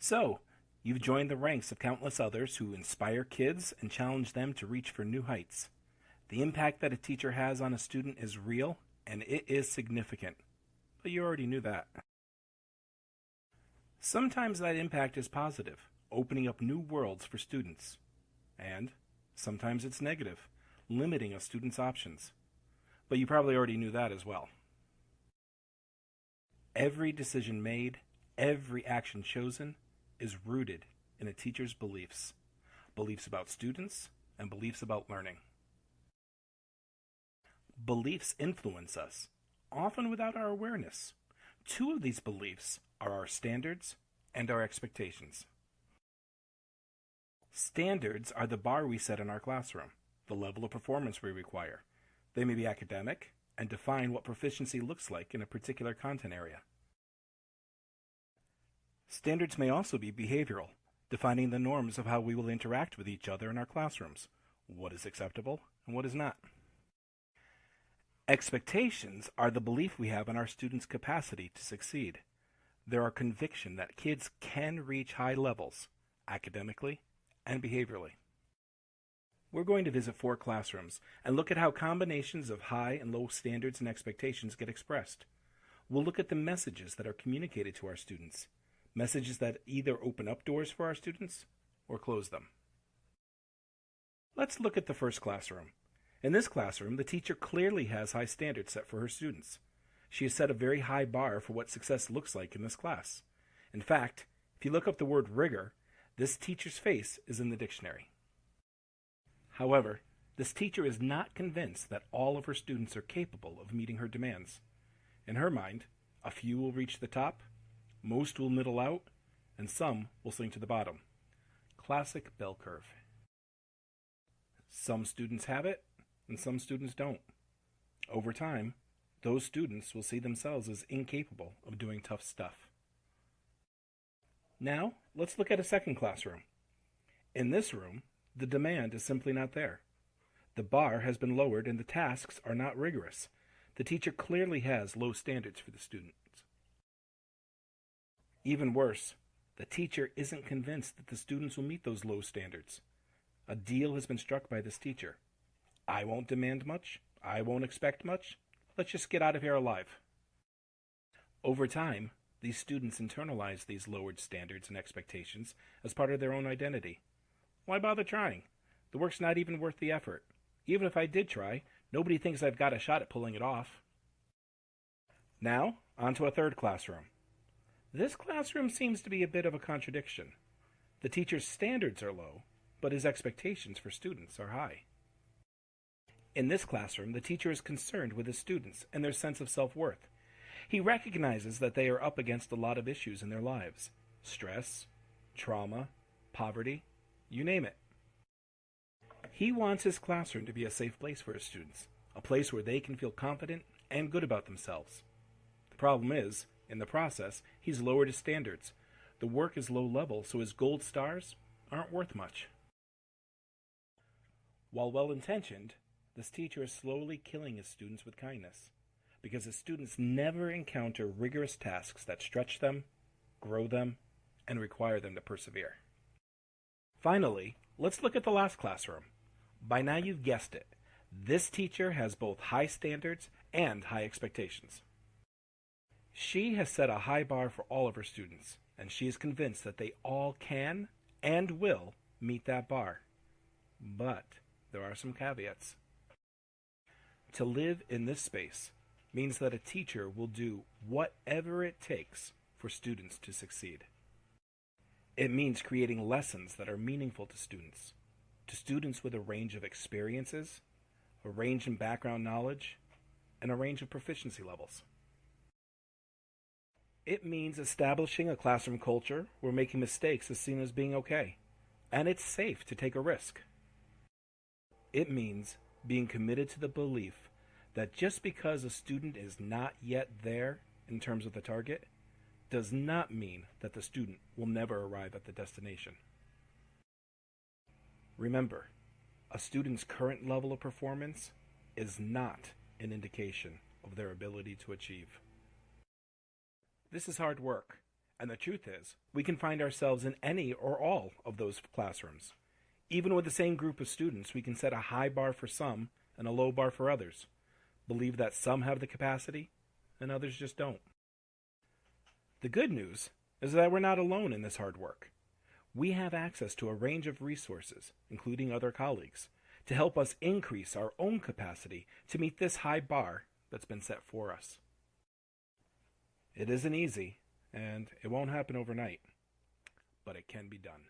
So, you've joined the ranks of countless others who inspire kids and challenge them to reach for new heights. The impact that a teacher has on a student is real, and it is significant. But you already knew that. Sometimes that impact is positive, opening up new worlds for students. And sometimes it's negative, limiting a student's options. But you probably already knew that as well. Every decision made, every action chosen, is rooted in a teacher's beliefs. Beliefs about students and beliefs about learning. Beliefs influence us, often without our awareness. Two of these beliefs are our standards and our expectations. Standards are the bar we set in our classroom, the level of performance we require. They may be academic and define what proficiency looks like in a particular content area. Standards may also be behavioral, defining the norms of how we will interact with each other in our classrooms, what is acceptable and what is not. Expectations are the belief we have in our students' capacity to succeed. They're our conviction that kids can reach high levels, academically and behaviorally. We're going to visit 4 classrooms and look at how combinations of high and low standards and expectations get expressed. We'll look at the messages that are communicated to our students, messages that either open up doors for our students or close them. Let's look at the first classroom. In this classroom, the teacher clearly has high standards set for her students. She has set a very high bar for what success looks like in this class. In fact, if you look up the word rigor, this teacher's face is in the dictionary. However, this teacher is not convinced that all of her students are capable of meeting her demands. In her mind, a few will reach the top, most will middle out, and some will sink to the bottom. Classic bell curve. Some students have it, and some students don't. Over time, those students will see themselves as incapable of doing tough stuff. Now, let's look at a second classroom. In this room, the demand is simply not there. The bar has been lowered and the tasks are not rigorous. The teacher clearly has low standards for the students. Even worse, the teacher isn't convinced that the students will meet those low standards. A deal has been struck by this teacher. I won't demand much. I won't expect much. Let's just get out of here alive. Over time, these students internalize these lowered standards and expectations as part of their own identity. Why bother trying? The work's not even worth the effort. Even if I did try, nobody thinks I've got a shot at pulling it off. Now, on to a third classroom. This classroom seems to be a bit of a contradiction. The teacher's standards are low, but his expectations for students are high. In this classroom, the teacher is concerned with his students and their sense of self-worth. He recognizes that they are up against a lot of issues in their lives. Stress, trauma, poverty, you name it. He wants his classroom to be a safe place for his students, a place where they can feel confident and good about themselves. The problem is, in the process, he's lowered his standards. The work is low level, so his gold stars aren't worth much. While well-intentioned, this teacher is slowly killing his students with kindness, because his students never encounter rigorous tasks that stretch them, grow them, and require them to persevere. Finally, let's look at the last classroom. By now you've guessed it. This teacher has both high standards and high expectations. She has set a high bar for all of her students, and she is convinced that they all can and will meet that bar. But there are some caveats. To live in this space means that a teacher will do whatever it takes for students to succeed. It means creating lessons that are meaningful to students with a range of experiences, a range in background knowledge, and a range of proficiency levels. It means establishing a classroom culture where making mistakes is seen as being okay, and it's safe to take a risk. It means being committed to the belief that just because a student is not yet there in terms of the target, does not mean that the student will never arrive at the destination. Remember, a student's current level of performance is not an indication of their ability to achieve. This is hard work, And the truth is, we can find ourselves in any or all of those classrooms. Even with the same group of students, we can set a high bar for some and a low bar for others. Believe that some have the capacity and others just don't. The good news is that we're not alone in this hard work. We have access to a range of resources, including other colleagues, to help us increase our own capacity to meet this high bar that's been set for us. It isn't easy, and it won't happen overnight, but it can be done.